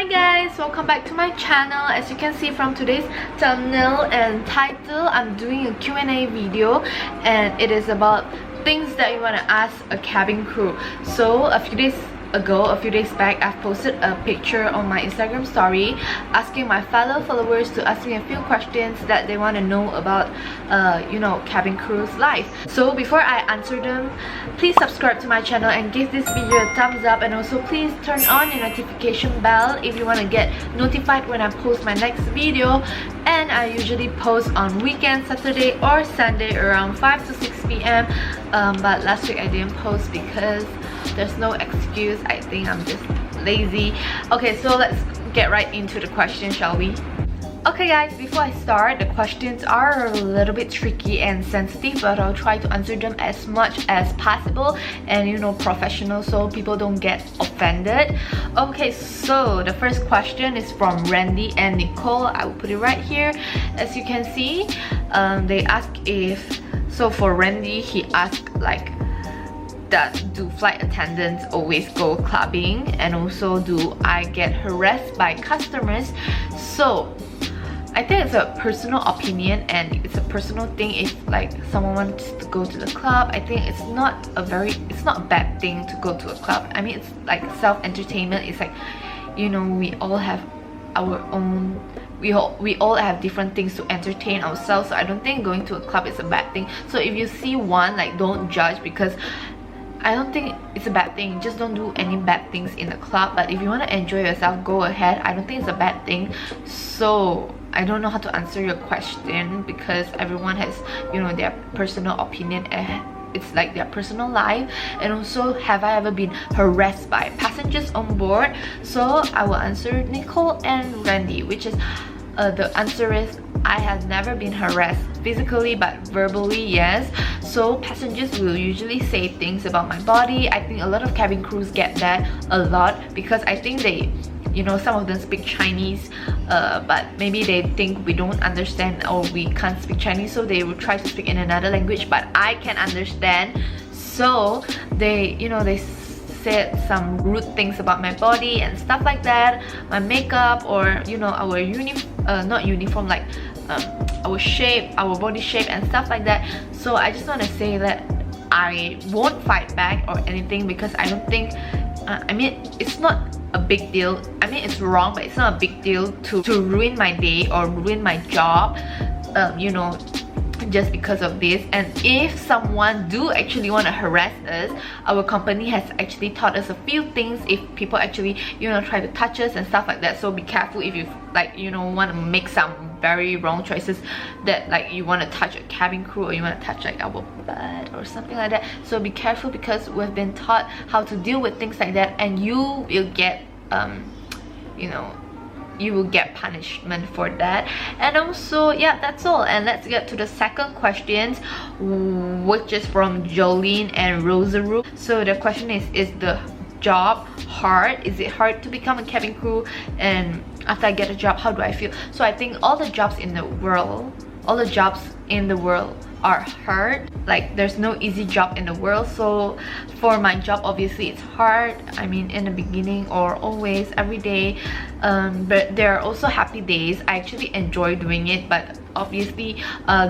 Hi guys, welcome back to my channel. As you can see from today's thumbnail and title, I'm doing a Q&A video and it is about things that you want to ask a cabin crew. So a few days back, I've posted a picture on my Instagram story asking my fellow followers to ask me a few questions that they want to know about cabin crew's life. So before I answer them, please subscribe to my channel and give this video a thumbs up, and also please turn on your notification bell if you want to get notified when I post my next video. And I usually post on weekends, Saturday or Sunday around 5 to 6 p.m. But last week I didn't post because there's no excuse. I think I'm just lazy. Okay, so let's get right into the questions, shall we? Okay guys, before I start, the questions are a little bit tricky and sensitive, but I'll try to answer them as much as possible and professional, so people don't get offended. Okay, so the first question is from Randy and Nicole. I will put it right here. As you can see, they ask for Randy, he asked like, do flight attendants always go clubbing, and also do I get harassed by customers? So I think it's a personal opinion and it's a personal thing. If like someone wants to go to the club, I think it's not a bad thing to go to a club. I mean, it's like self-entertainment. It's like, we all have our own, we all have different things to entertain ourselves, so I don't think going to a club is a bad thing. So if you see one, like, don't judge, because I don't think it's a bad thing. Just don't do any bad things in the club. But if you want to enjoy yourself, go ahead. I don't think it's a bad thing. So I don't know how to answer your question, because everyone has their personal opinion, and it's like their personal life. And also, have I ever been harassed by passengers on board? So I will answer Nicole and Randy, which is the answer is I have never been harassed physically, but verbally, yes. So passengers will usually say things about my body. I think a lot of cabin crews get that a lot, because I think they, some of them speak Chinese, but maybe they think we don't understand or we can't speak Chinese, so they will try to speak in another language, but I can understand. So they said some rude things about my body and stuff like that, my makeup, or our not uniform, like our shape, our body shape and stuff like that. So I just want to say that I won't fight back or anything, because I don't think I mean, it's not a big deal. I mean, it's wrong, but it's not a big deal to ruin my day or ruin my job, just because of this. And if someone do actually want to harass us, our company has actually taught us a few things if people actually try to touch us and stuff like that. So be careful if you want to make some very wrong choices, that like you want to touch a cabin crew or you want to touch like our butt or something like that. So be careful, because we've been taught how to deal with things like that, and you will get you will get punishment for that. And also, yeah, that's all. And let's get to the second questions, which is from Jolene and Rosaru. So the question is the job hard? Is it hard to become a cabin crew? And after I get a job, how do I feel? So I think all the jobs in the world are hard. Like, there's no easy job in the world. So for my job, obviously it's hard. I mean, in the beginning or always, every day, but there are also happy days. I actually enjoy doing it, but obviously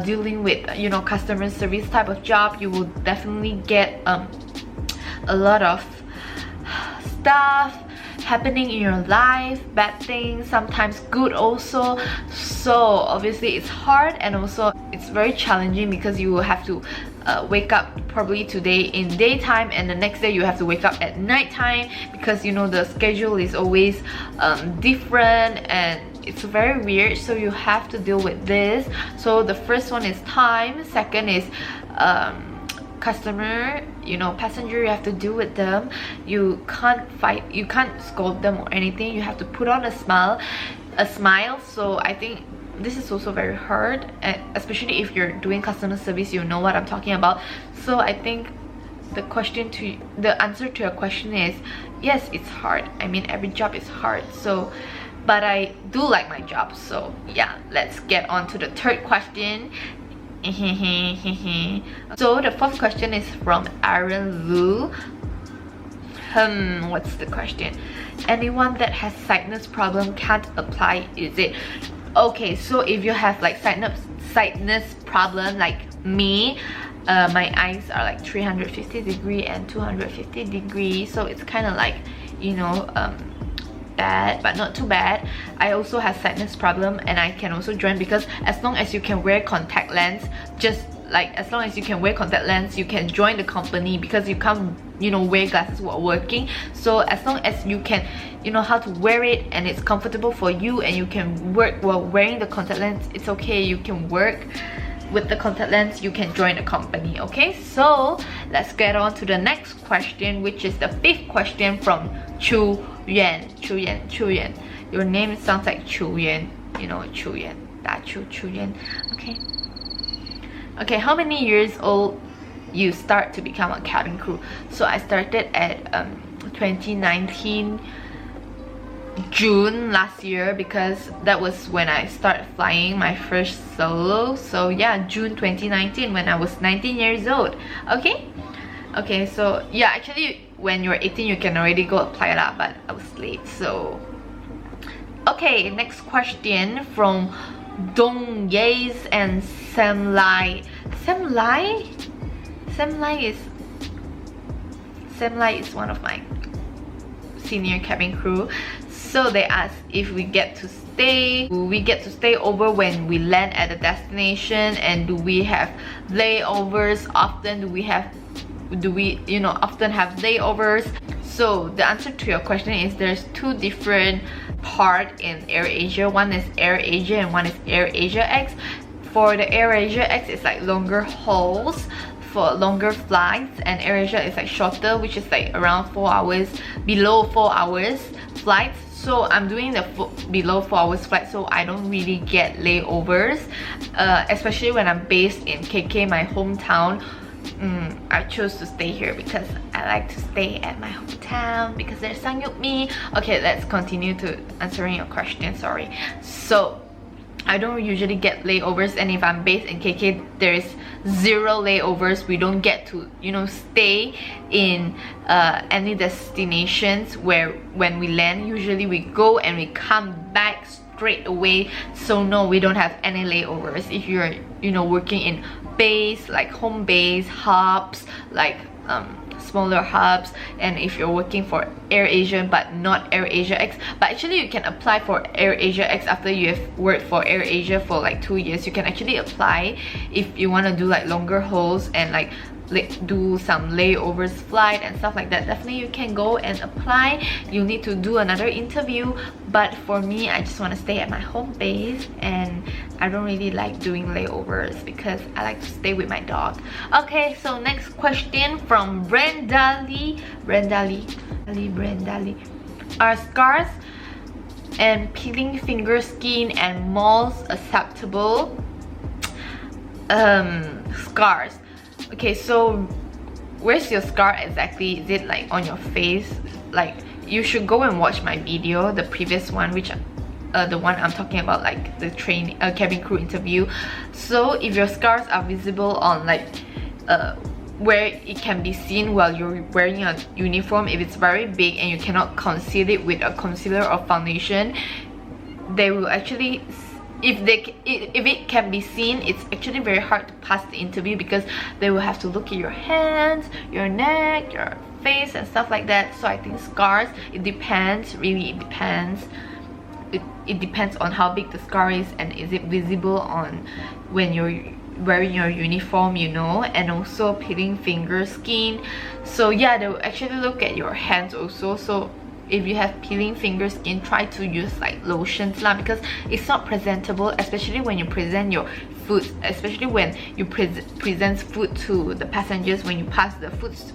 dealing with customer service type of job, you will definitely get a lot of stuff happening in your life, bad things, sometimes good also. So obviously it's hard, and also it's very challenging, because you will have to wake up probably today in daytime, and the next day you have to wake up at nighttime, because the schedule is always different, and it's very weird. So you have to deal with this. So the first one is time, second is customer, passenger. You have to deal with them. You can't fight, you can't scold them or anything. You have to put on a smile. So I think this is also very hard, especially if you're doing customer service. You know what I'm talking about. So I think the answer to your question is yes, it's hard. I mean, every job is hard. So but I do like my job. So yeah, let's get on to the third question. So the fourth question is from Aaron Lu. What's the question? Anyone that has sinus problem can't apply, is it? Okay, so if you have like sinus problem like me, my eyes are like 350 degree and 250 degree, so it's kind of like, you know, bad but not too bad. I also have sinus problem and I can also join, because as long as you can wear contact lens, just like as long as you can wear contact lens, you can join the company, because you can't, you know, wear glasses while working. So as long as you can, you know, how to wear it and it's comfortable for you and you can work while wearing the contact lens, it's okay. You can work with the contact lens, you can join the company. Okay, so let's get on to the next question, which is the 5th question from Chu Yuan. Your name sounds like Chu Yuan, you know, Chu Yuan, Chu Yuan. Okay, how many years old you start to become a cabin crew? So I started at 2019 June last year, because that was when I started flying my first solo. So yeah, June 2019, when I was 19 years old. Okay, so yeah, actually when you're 18 you can already go apply that, but I was late. So okay, next question from Dong Yays and Sam Lai is one of my senior cabin crew. So they asked if we get to stay over when we land at the destination, and do we have layovers often? Do we you know, often have layovers? So the answer to your question is there's 2 different parts in AirAsia. One is AirAsia and one is AirAsia X. For the AirAsia X, it's like longer hauls for longer flights, and AirAsia is like shorter, which is like around 4 hours, below 4 hours flights. So I'm doing the below 4 hours flight, so I don't really get layovers, especially when I'm based in KK, my hometown. I chose to stay here because I like to stay at my hometown, because there's Sangyupmi. Okay, let's continue to answering your question. Sorry. So I don't usually get layovers, and if I'm based in KK, there's 0 layovers. We don't get to, you know, stay in any destinations where when we land, usually we go and we come back straight away. So no, we don't have any layovers. If you're, you know, working in base, like home base, hubs, like smaller hubs, and if you're working for AirAsia but not AirAsia X, but actually you can apply for AirAsia X after you have worked for AirAsia for like 2 years. You can actually apply if you want to do like longer hauls and like do some layovers flight and stuff like that. Definitely you can go and apply. You need to do another interview, but for me, I just want to stay at my home base, and I don't really like doing layovers because I like to stay with my dog. Okay, so next question from Brendali. Are scars and peeling finger skin and moles acceptable? Scars. Okay, so where's your scar exactly? Is it like on your face? Like, you should go and watch my video, the previous one, which the one I'm talking about, like the cabin crew interview. So if your scars are visible on like where it can be seen while you're wearing a uniform, if it's very big and you cannot conceal it with a concealer or foundation, they will actually, if it can be seen, it's actually very hard to pass the interview, because they will have to look at your hands, your neck, your face and stuff like that. So I think scars, it depends, really it depends. It depends on how big the scar is, and is it visible on when you're wearing your uniform, you know, and also peeling finger skin. So yeah, they will actually look at your hands also. So if you have peeling finger skin, try to use like lotions lah, because it's not presentable, especially when you present your food, especially when you present food to the passengers, when you pass their foods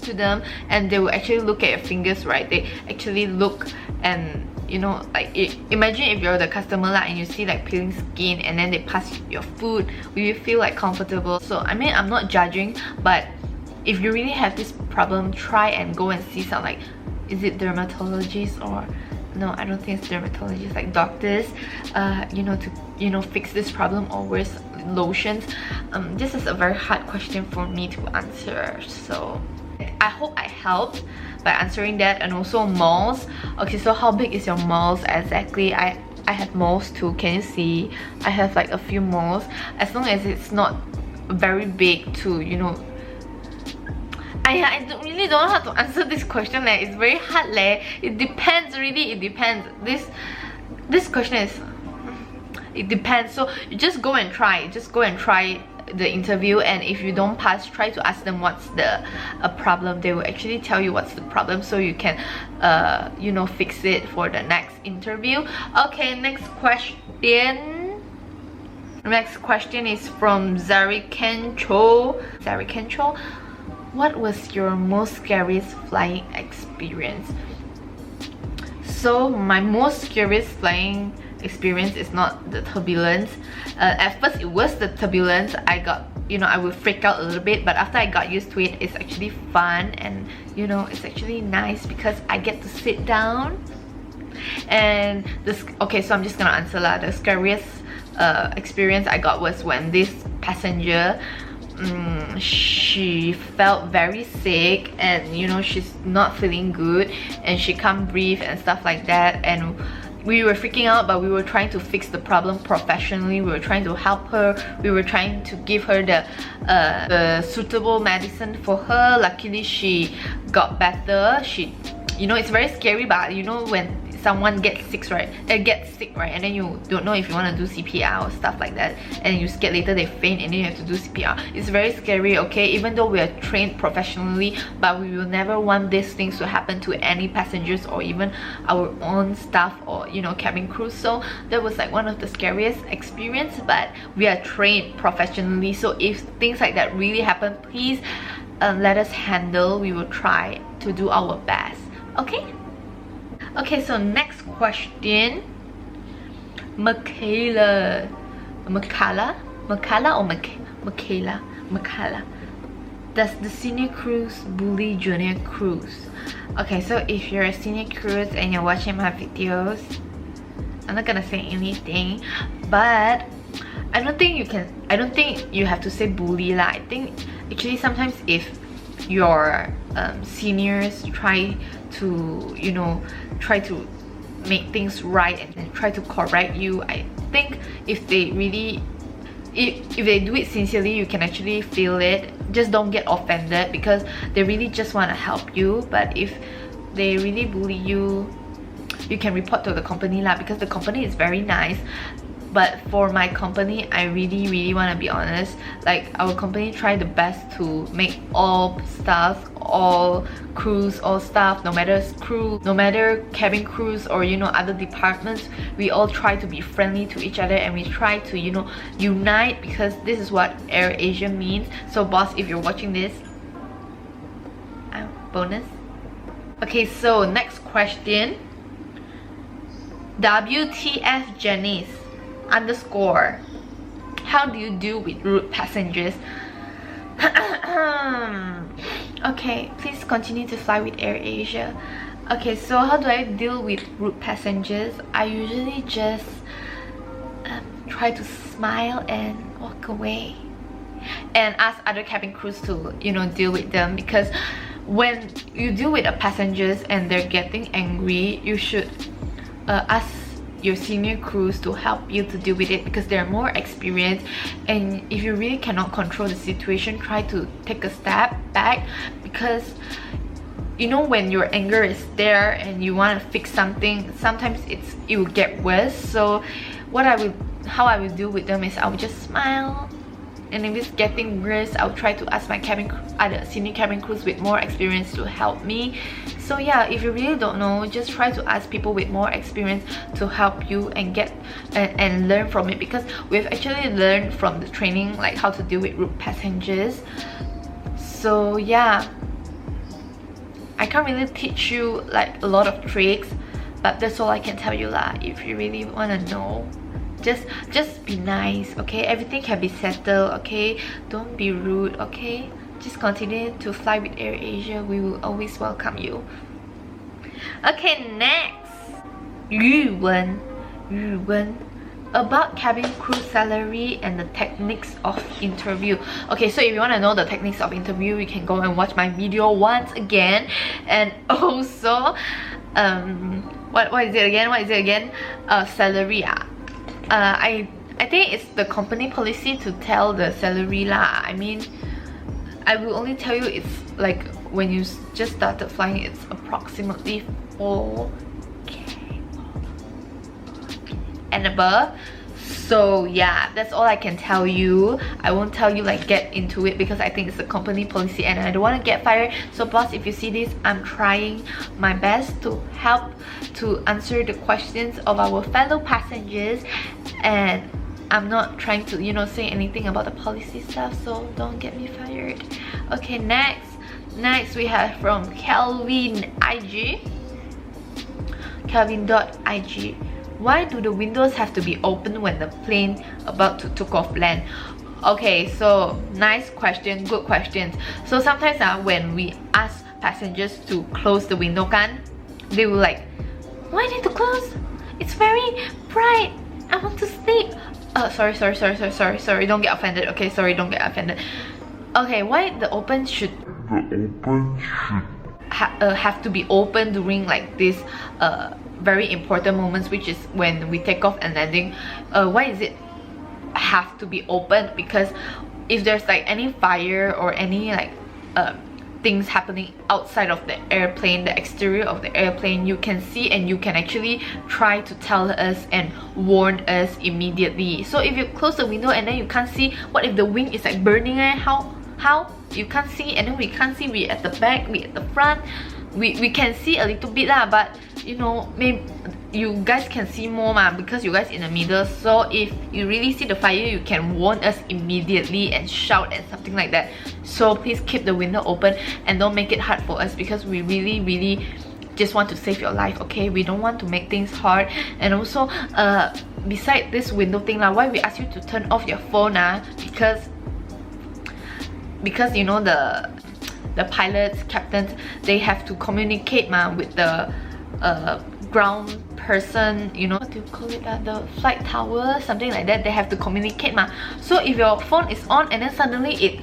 to them, and they will actually look at your fingers, right? They actually look, and you know, like imagine if you're the customer lah and you see like peeling skin and then they pass your food, will you feel like comfortable? So I mean, I'm not judging, but if you really have this problem, try and go and see some, like, is it dermatologists, or no, I don't think it's dermatologists, like doctors, you know, to, you know, fix this problem, or wear lotions. This is a very hard question for me to answer. So I hope I helped by answering that. And also malls. Okay, so how big is your malls exactly? I have malls too. Can you see? I have like a few malls. As long as it's not very big too, you know. I really don't know how to answer this question. Like, it's very hard. Like, it depends. Really, it depends. This question is, it depends. So you just go and try. Just go and try the interview, and if you don't pass, try to ask them what's the problem. They will actually tell you what's the problem, so you can you know, fix it for the next interview. Okay, next question. Next question is from Zari Kencho. Zari Kencho, what was your most scariest flying experience? So my most scariest flying experience is not the turbulence. At first it was the turbulence. I got, you know, I would freak out a little bit, but after I got used to it, it's actually fun, and you know, it's actually nice because I get to sit down. And this, okay, so I'm just gonna answer lah. The scariest experience I got was when this passenger, she felt very sick, and you know, she's not feeling good, and she can't breathe and stuff like that. And we were freaking out, but we were trying to fix the problem professionally. We were trying to help her. We were trying to give her the suitable medicine for her. Luckily, she got better. She, you know, it's very scary, but you know, when someone gets sick, right? And then you don't know if you want to do CPR or stuff like that, and you scared later they faint and then you have to do CPR. It's very scary, okay? Even though we are trained professionally, but we will never want these things to happen to any passengers or even our own staff or, you know, cabin crew. So that was like one of the scariest experience, but we are trained professionally, so if things like that really happen, please let us handle. We will try to do our best, okay? Okay, so next question. Makala does the Scenic Cruise bully junior crews? Okay, so if you're a Scenic Cruise and you're watching my videos, I'm not gonna say anything, but I don't think you have to say bully lah. I think actually sometimes if your seniors try to, you know, try to make things right and then try to correct you, I think if they really, if they do it sincerely, you can actually feel it. Just don't get offended because they really just want to help you. But if they really bully you, you can report to the company lah, because the company is very nice. But for my company, I really want to be honest, like our company try the best to make all staff, all crews, all staff, no matter crew, no matter cabin crews or, you know, other departments, we all try to be friendly to each other, and we try to, you know, unite, because this is what Air Asia means. So boss, if you're watching this, bonus. Okay, so next question. WTF Janice _ how do you deal with rude passengers? Okay, please continue to fly with Air Asia. Okay, so how do I deal with rude passengers? I usually just try to smile and walk away and ask other cabin crews to, you know, deal with them, because when you deal with the passengers and they're getting angry, you should ask your senior crews to help you to deal with it, because they're more experienced. And if you really cannot control the situation, try to take a step back, because you know, when your anger is there and you want to fix something, sometimes it will get worse. So how I will deal with them is I will just smile, and if it's getting worse, I'll try to ask my other senior cabin crews with more experience to help me. So yeah, if you really don't know, just try to ask people with more experience to help you and get and learn from it, because we've actually learned from the training like how to deal with rude passengers. So yeah, I can't really teach you like a lot of tricks, but that's all I can tell you lah. If you really want to know, just be nice, okay? Everything can be settled, okay? Don't be rude, okay? Just continue to fly with Air Asia. We will always welcome you. Okay, next. 语文 about cabin crew salary and the techniques of interview. Okay, so if you want to know the techniques of interview, you can go and watch my video once again. And also what is it again? Salary. I think it's the company policy to tell the salary lah. I mean, I will only tell you it's like when you just started flying, it's approximately 4K and above. So yeah, that's all I can tell you. I won't tell you like get into it because I think it's a company policy and I don't want to get fired. So boss, if you see this, I'm trying my best to help to answer the questions of our fellow passengers, and I'm not trying to, you know, say anything about the policy stuff, so don't get me fired. Okay, next we have from Kelvin IG. Kelvin.ig. Why do the windows have to be open when the plane about to take off land? Okay, so nice question, good questions. So sometimes when we ask passengers to close the window kan, they will like, why need to close? It's very bright. I want to sleep. Sorry, don't get offended. Okay, sorry, don't get offended. Okay, why the open should have to be open during like this very important moments, which is when we take off and landing. Why is it have to be open? Because if there's like any fire or any like things happening outside of the airplane, the exterior of the airplane, you can see and you can actually try to tell us and warn us immediately. So if you close the window and then you can't see, what if the wing is like burning? How you can't see, and then we can't see, we at the back, we at the front, we can see a little bit lah, but you know, maybe you guys can see more ma, because you guys in the middle. So if you really see the fire, you can warn us immediately and shout and something like that. So please keep the window open and don't make it hard for us, because we really just want to save your life. Okay, we don't want to make things hard. And also beside this window thing lah, why we ask you to turn off your phone because you know the pilots, captains, they have to communicate with the ground person, you know, what do you call it, the flight tower, something like that. They have to communicate so if your phone is on and then suddenly it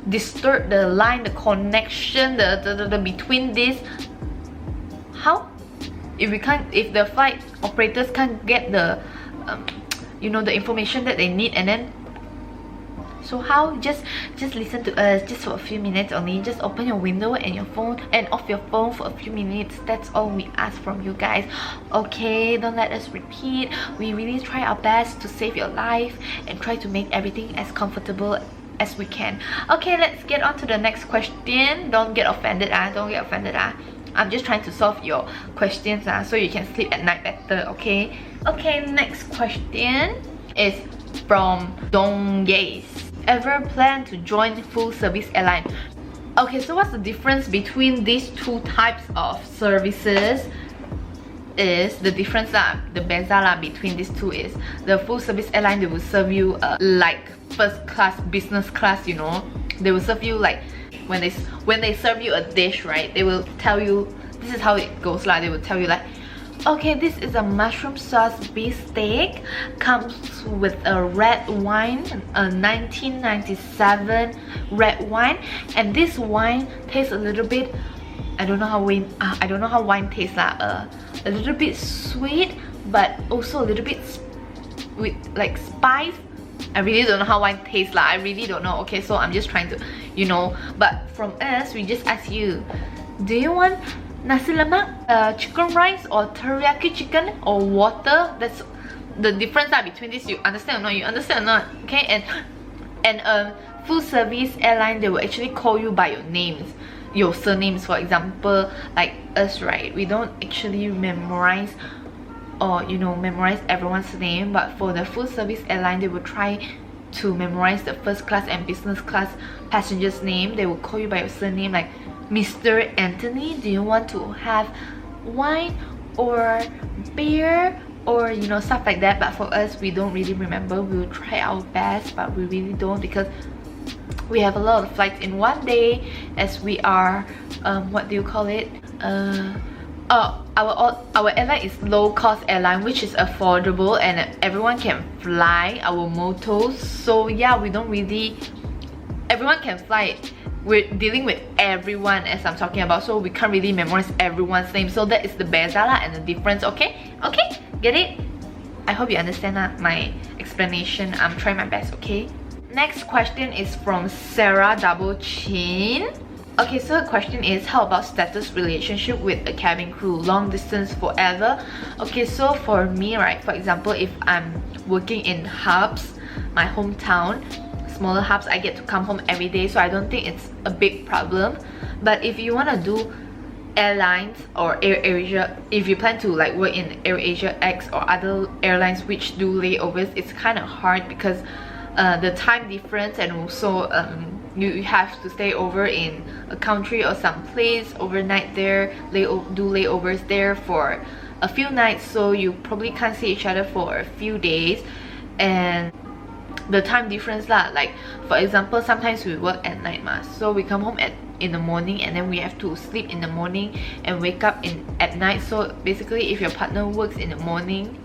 disturb the line, the connection, the between this, how if the flight operators can't get the you know, the information that they need, and then so how? Just listen to us just for a few minutes only. Just open your window and your phone and off your phone for a few minutes. That's all we ask from you guys. Okay, don't let us repeat. We really try our best to save your life and try to make everything as comfortable as we can. Okay, let's get on to the next question. Don't get offended, don't get offended. I'm just trying to solve your questions so you can sleep at night better. Okay, next question is from Dong Yace. Ever plan to join full service airline? Okay, so what's the difference between these two types of services? Is the difference the beza between these two is the full service airline, they will serve you like first class, business class, you know. They will serve you like when they serve you a dish, right, they will tell you this is how it goes lah. They will tell you like, okay, this is a mushroom sauce beef steak, comes with a red wine, a 1997 red wine, and this wine tastes a little bit, I don't know how wine tastes a little bit sweet, but also a little bit with like spice. I really don't know how wine tastes I really don't know. Okay, so I'm just trying to, you know, but from us, we just ask you, do you want nasi lemak, chicken rice, or teriyaki chicken, or water? That's the difference between this. You understand or not? You understand or not? Okay, and full service airline, they will actually call you by your names, your surnames. For example, like us, right, we don't actually memorize or, you know, memorize everyone's name, but for the full service airline, they will try to memorize the first class and business class passengers' name. They will call you by your surname, like Mr. Anthony, do you want to have wine or beer, or you know, stuff like that. But for us, we don't really remember. We will try our best, but we really don't, because we have a lot of flights in one day, as we are what do you call it, our airline is low cost airline, which is affordable and everyone can fly our mottos. So yeah, we don't really, everyone can fly. We're dealing with everyone as I'm talking about, so we can't really memorize everyone's name. So that is the beza lah and the difference. Okay, get it? I hope you understand my explanation. I'm trying my best. Okay, next question is from Sarah Double Chin. Okay, so the question is, how about status relationship with a cabin crew, long distance, forever? Okay, so for me, right, for example, if I'm working in hubs, my hometown, smaller hubs, I get to come home every day, so I don't think it's a big problem. But if you want to do airlines or Air Asia, if you plan to like work in Air Asia X or other airlines which do layovers, it's kind of hard because the time difference, and also you have to stay over in a country or some place overnight there, do layovers there for a few nights, so you probably can't see each other for a few days. And the time difference lah, like for example, sometimes we work at night so we come home in the morning, and then we have to sleep in the morning and wake up at night. So basically, if your partner works in the morning,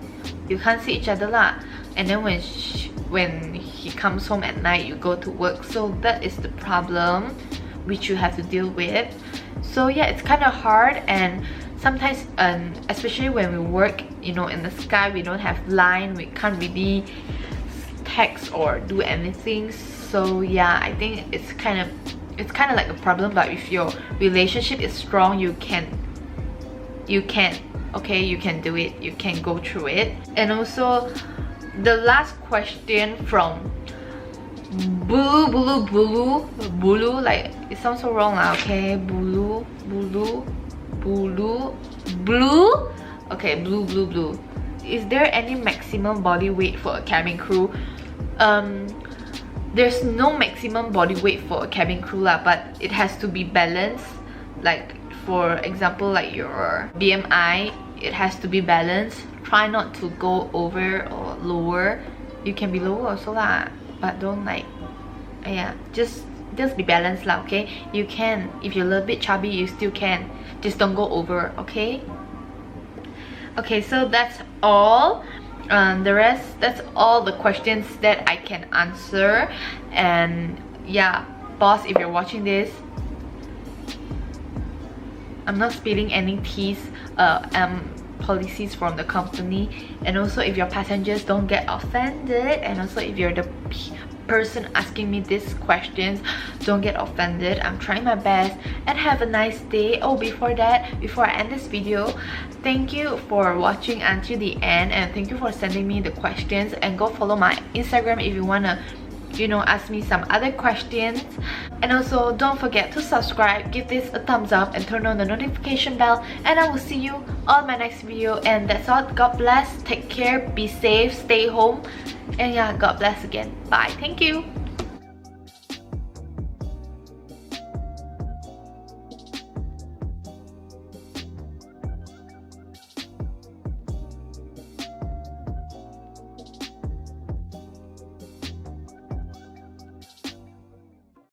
you can't see each other lah, and then when he comes home at night, you go to work. So that is the problem which you have to deal with. So yeah, it's kind of hard, and sometimes especially when we work, you know, in the sky, we don't have line, we can't really text or do anything. So yeah, I think it's kind of like a problem. But if your relationship is strong, you can okay, you can do it, you can go through it. And also the last question from Bulu, like it sounds so wrong lah, okay, Bulu, okay, blue. Is there any maximum body weight for a cabin crew? There's no maximum body weight for a cabin crew lah, but it has to be balanced. Like for example, like your BMI, it has to be balanced. Try not to go over or lower. You can be lower also lah, but don't like, yeah, just be balanced lah, okay? You can, if you're a little bit chubby, you still can, just don't go over, okay? Okay, so that's all. That's all the questions that I can answer. And yeah, boss, if you're watching this, I'm not spilling any teas, policies from the company. And also, if your passengers don't get offended, and also if you're the person asking me these questions, don't get offended. I'm trying my best, and have a nice day. Oh, before I end this video, thank you for watching until the end, and thank you for sending me the questions. And go follow my Instagram if you wanna, you know, ask me some other questions. And also, don't forget to subscribe, give this a thumbs up, and turn on the notification bell. And I will see you on my next video. And that's all. God bless, take care, be safe, stay home, and yeah, God bless again. Bye. Thank you.